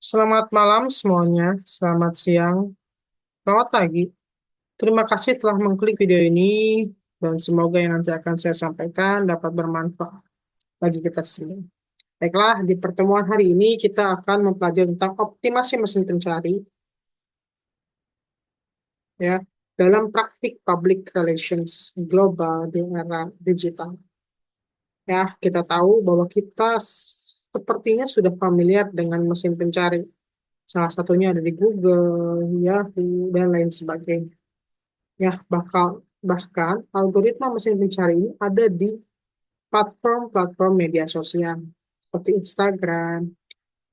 Selamat malam semuanya, selamat siang, selamat pagi. Terima kasih telah mengklik video ini dan semoga yang nanti akan saya sampaikan dapat bermanfaat bagi kita semua. Baiklah, di pertemuan hari ini kita akan mempelajari tentang optimasi mesin pencari ya dalam praktik public relations global di era digital. Ya, kita tahu bahwa kita sepertinya sudah familiar dengan mesin pencari. Salah satunya ada di Google, Yahoo, dan lain sebagainya. Ya, bahkan algoritma mesin pencari ini ada di platform-platform media sosial seperti Instagram,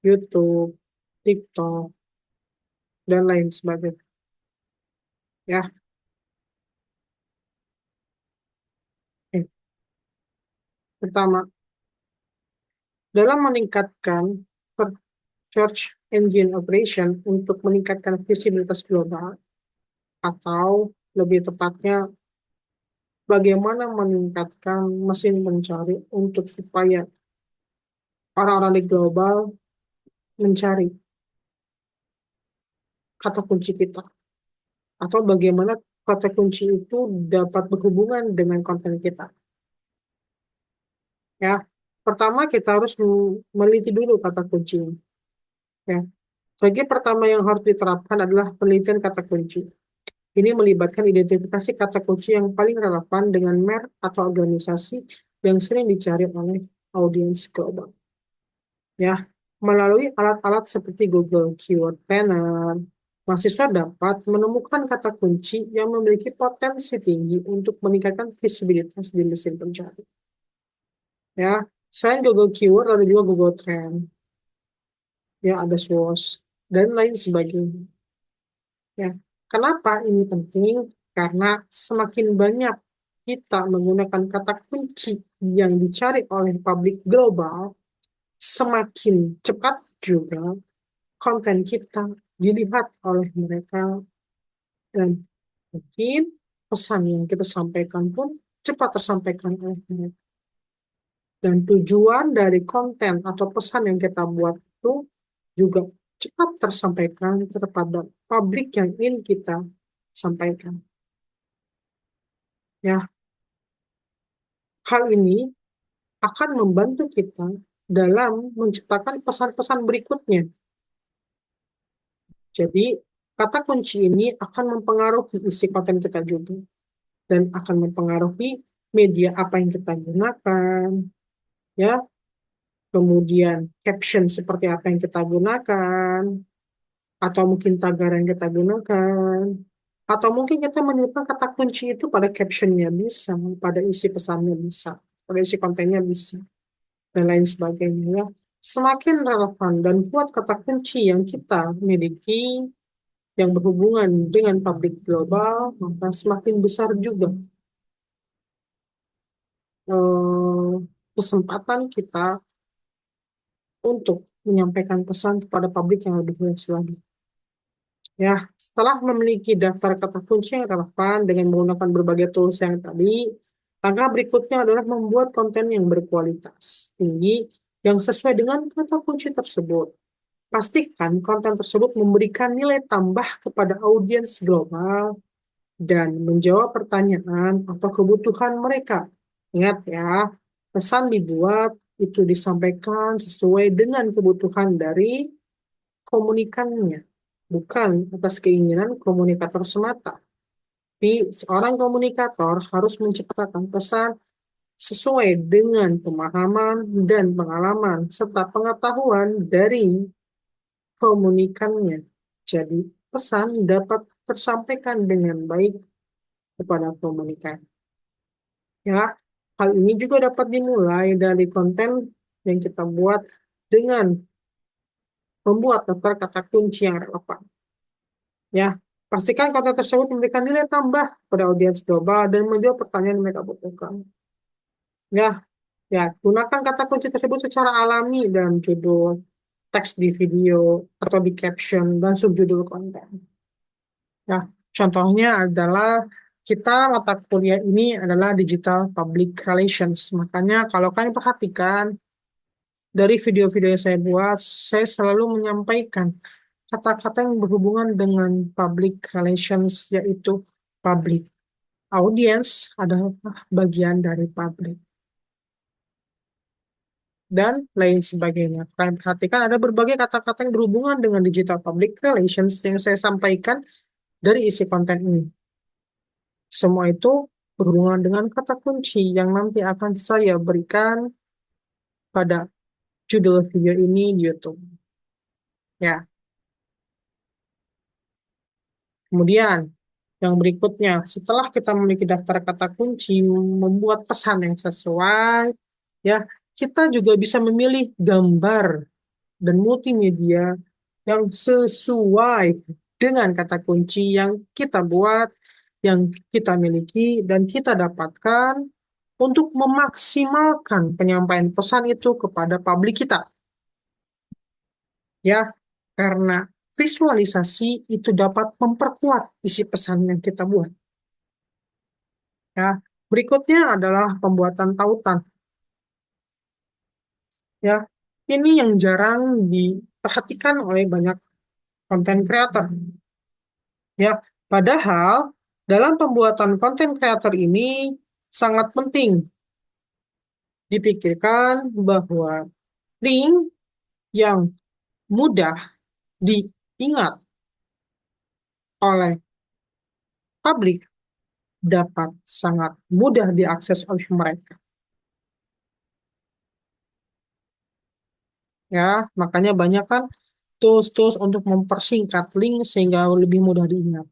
YouTube, TikTok, dan lain sebagainya. Ya, pertama, dalam meningkatkan search engine operation untuk meningkatkan visibilitas global, atau lebih tepatnya bagaimana meningkatkan mesin pencari untuk supaya orang-orang di global mencari kata kunci kita, atau bagaimana kata kunci itu dapat berhubungan dengan konten kita. Ya, pertama kita harus meneliti dulu kata kunci. Ya, bagi pertama yang harus diterapkan adalah penelitian kata kunci. Ini melibatkan identifikasi kata kunci yang paling relevan dengan merek atau organisasi yang sering dicari oleh audiens global. Ya, melalui alat-alat seperti Google Keyword Planner, mahasiswa dapat menemukan kata kunci yang memiliki potensi tinggi untuk meningkatkan visibilitas di mesin pencari. Ya, selain Google Keyword ada juga Google Trend, ya ada SWOT dan lain sebagainya. Ya, kenapa ini penting? Karena semakin banyak kita menggunakan kata kunci yang dicari oleh publik global, semakin cepat juga konten kita dilihat oleh mereka, dan mungkin pesan yang kita sampaikan pun cepat tersampaikan oleh mereka. Dan tujuan dari konten atau pesan yang kita buat itu juga cepat tersampaikan kepada publik yang ingin kita sampaikan. Ya, hal ini akan membantu kita dalam menciptakan pesan-pesan berikutnya. Jadi, kata kunci ini akan mempengaruhi isi konten kita juga, dan akan mempengaruhi media apa yang kita gunakan, ya, kemudian caption seperti apa yang kita gunakan, atau mungkin tagar yang kita gunakan, atau mungkin kita menyimpan kata kunci itu pada captionnya bisa, pada isi pesannya bisa, pada isi kontennya bisa, dan lain sebagainya. Ya. Semakin relevan dan kuat kata kunci yang kita miliki, yang berhubungan dengan publik global, maka semakin besar juga eh, kesempatan kita untuk menyampaikan pesan kepada publik yang lebih luas lagi. Ya, setelah memiliki daftar kata kunci yang relevan dengan menggunakan berbagai tools yang tadi, langkah berikutnya adalah membuat konten yang berkualitas tinggi yang sesuai dengan kata kunci tersebut. Pastikan konten tersebut memberikan nilai tambah kepada audiens global dan menjawab pertanyaan atau kebutuhan mereka. Ingat ya, pesan dibuat itu disampaikan sesuai dengan kebutuhan dari komunikannya, bukan atas keinginan komunikator semata. Tapi seorang komunikator harus menciptakan pesan sesuai dengan pemahaman dan pengalaman serta pengetahuan dari komunikannya. Jadi, pesan dapat tersampaikan dengan baik kepada komunikan. Ya, hal ini juga dapat dimulai dari konten yang kita buat dengan membuat daftar kata kunci yang relevan. Ya, pastikan konten tersebut memberikan nilai tambah pada audiens global dan menjawab pertanyaan yang mereka butuhkan. Ya, ya, gunakan kata kunci tersebut secara alami dalam judul, teks di video, atau di caption dan subjudul konten. Ya, contohnya adalah kita mata kuliah ini adalah Digital Public Relations. Makanya kalau kalian perhatikan, dari video-video yang saya buat, saya selalu menyampaikan kata-kata yang berhubungan dengan public relations, yaitu public. Audience adalah bagian dari public. Dan lain sebagainya. Kalian perhatikan ada berbagai kata-kata yang berhubungan dengan digital public relations yang saya sampaikan dari isi konten ini. Semua itu berhubungan dengan kata kunci yang nanti akan saya berikan pada judul video ini di YouTube. Ya, kemudian yang berikutnya, setelah kita memiliki daftar kata kunci, membuat pesan yang sesuai, ya, kita juga bisa memilih gambar dan multimedia yang sesuai dengan kata kunci yang kita buat, yang kita miliki, dan kita dapatkan untuk memaksimalkan penyampaian pesan itu kepada publik kita. Ya, karena visualisasi itu dapat memperkuat isi pesan yang kita buat. Ya, berikutnya adalah pembuatan tautan. Ya, ini yang jarang diperhatikan oleh banyak konten kreator. Ya, padahal dalam pembuatan konten kreator ini sangat penting dipikirkan bahwa link yang mudah diingat oleh publik dapat sangat mudah diakses oleh mereka. Ya, makanya banyak kan tools-tools untuk mempersingkat link sehingga lebih mudah diingat.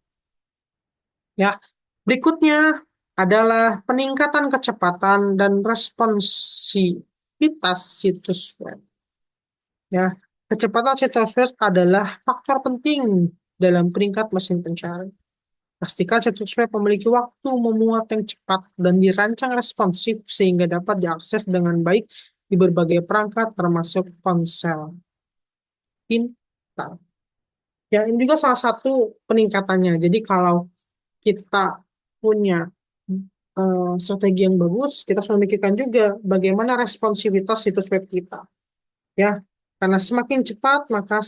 Ya, berikutnya adalah peningkatan kecepatan dan responsivitas situs web. Ya, kecepatan situs web adalah faktor penting dalam peringkat mesin pencari. Pastikan situs web memiliki waktu memuat yang cepat dan dirancang responsif sehingga dapat diakses dengan baik di berbagai perangkat termasuk ponsel pintar. Ya, ini juga salah satu peningkatannya. Jadi kalau kita punya strategi yang bagus, kita harus memikirkan juga bagaimana responsivitas situs web kita. Ya, karena semakin cepat maka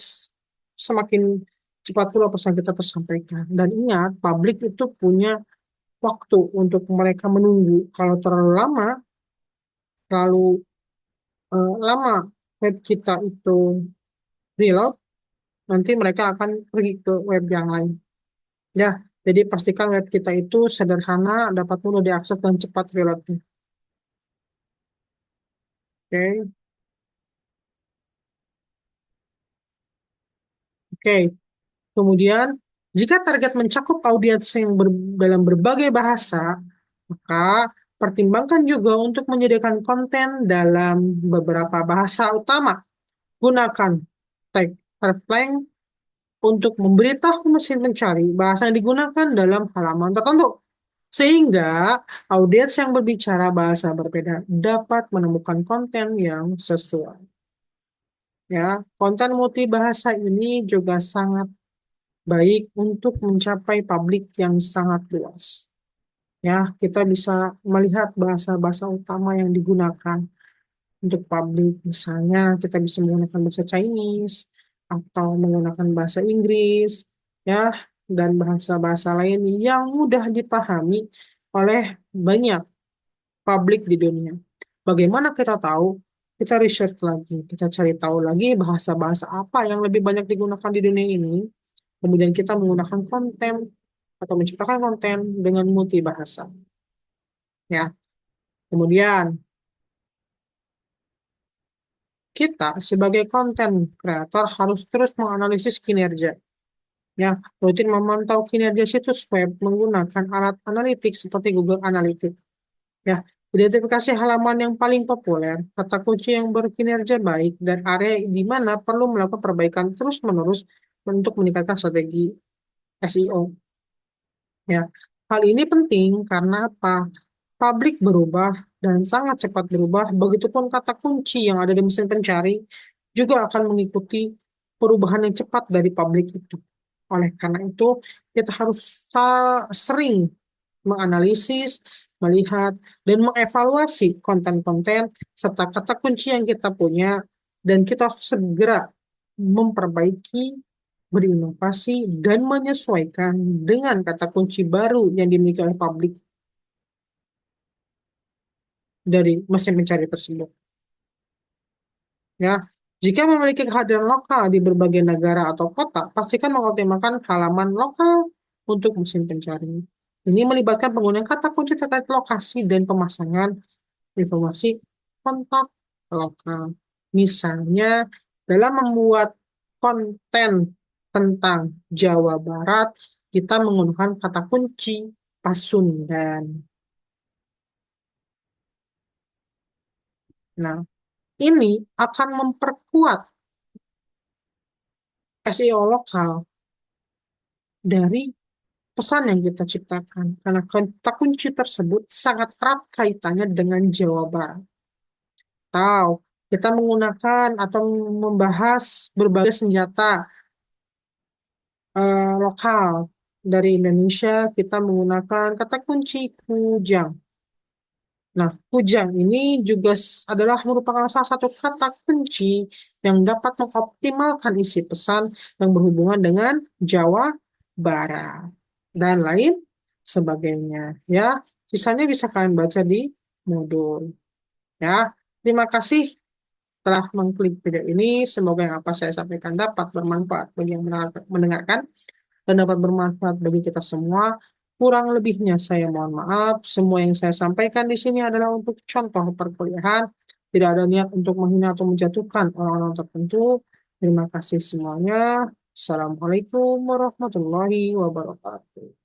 semakin cepat pula pesan kita tersampaikan. Dan ingat, publik itu punya waktu untuk mereka menunggu. Kalau terlalu lama web kita itu reload, nanti mereka akan pergi ke web yang lain. Ya, jadi pastikan web kita itu sederhana, dapat mudah diakses dan cepat reloadnya. Oke, oke. Kemudian, jika target mencakup audiens yang dalam berbagai bahasa, maka pertimbangkan juga untuk menyediakan konten dalam beberapa bahasa utama. Gunakan tag Reflang untuk memberitahu mesin pencari bahasa yang digunakan dalam halaman tertentu. Sehingga audiens yang berbicara bahasa berbeda dapat menemukan konten yang sesuai. Ya, konten multibahasa ini juga sangat baik untuk mencapai publik yang sangat luas. Ya, kita bisa melihat bahasa-bahasa utama yang digunakan untuk publik. Misalnya, kita bisa menggunakan bahasa Chinese atau menggunakan bahasa Inggris, ya, dan bahasa-bahasa lain yang mudah dipahami oleh banyak publik di dunia. Bagaimana kita tahu? Kita research lagi, kita cari tahu lagi bahasa-bahasa apa yang lebih banyak digunakan di dunia ini. Kemudian kita menggunakan konten atau menciptakan konten dengan multibahasa. Ya, kemudian kita sebagai konten kreator harus terus menganalisis kinerja. Ya, rutin memantau kinerja situs web menggunakan alat analitik seperti Google Analytics. Ya, identifikasi halaman yang paling populer, kata kunci yang berkinerja baik, dan area di mana perlu melakukan perbaikan terus-menerus untuk meningkatkan strategi SEO. Ya, hal ini penting karena apa? Publik berubah dan sangat cepat berubah. Begitupun kata kunci yang ada di mesin pencari juga akan mengikuti perubahan yang cepat dari publik itu. Oleh karena itu, kita harus sering menganalisis, melihat, dan mengevaluasi konten-konten serta kata kunci yang kita punya dan kita harus segera memperbaiki, berinovasi, dan menyesuaikan dengan kata kunci baru yang dimiliki oleh publik dari mesin pencari tersebut. Ya, jika memiliki kehadiran lokal di berbagai negara atau kota, pastikan mengoptimalkan halaman lokal untuk mesin pencari. Ini melibatkan penggunaan kata kunci terkait lokasi dan pemasangan informasi kontak lokal. Misalnya, dalam membuat konten tentang Jawa Barat, kita menggunakan kata kunci Pasundan. Nah, ini akan memperkuat SEO lokal dari pesan yang kita ciptakan. Karena kata kunci tersebut sangat erat kaitannya dengan Jawa Barat. Atau kita menggunakan atau membahas berbagai senjata lokal dari Indonesia, kita menggunakan kata kunci kujang. Nah, kujang ini juga adalah merupakan salah satu kata kunci yang dapat mengoptimalkan isi pesan yang berhubungan dengan Jawa Barat dan lain sebagainya. Ya, sisanya bisa kalian baca di modul. Ya, terima kasih telah mengklik video ini. Semoga yang apa saya sampaikan dapat bermanfaat bagi yang mendengarkan dan dapat bermanfaat bagi kita semua. Kurang lebihnya saya mohon maaf. Semua yang saya sampaikan di sini adalah untuk contoh perkuliahan. Tidak ada niat untuk menghina atau menjatuhkan orang-orang tertentu. Terima kasih semuanya. Assalamualaikum warahmatullahi wabarakatuh.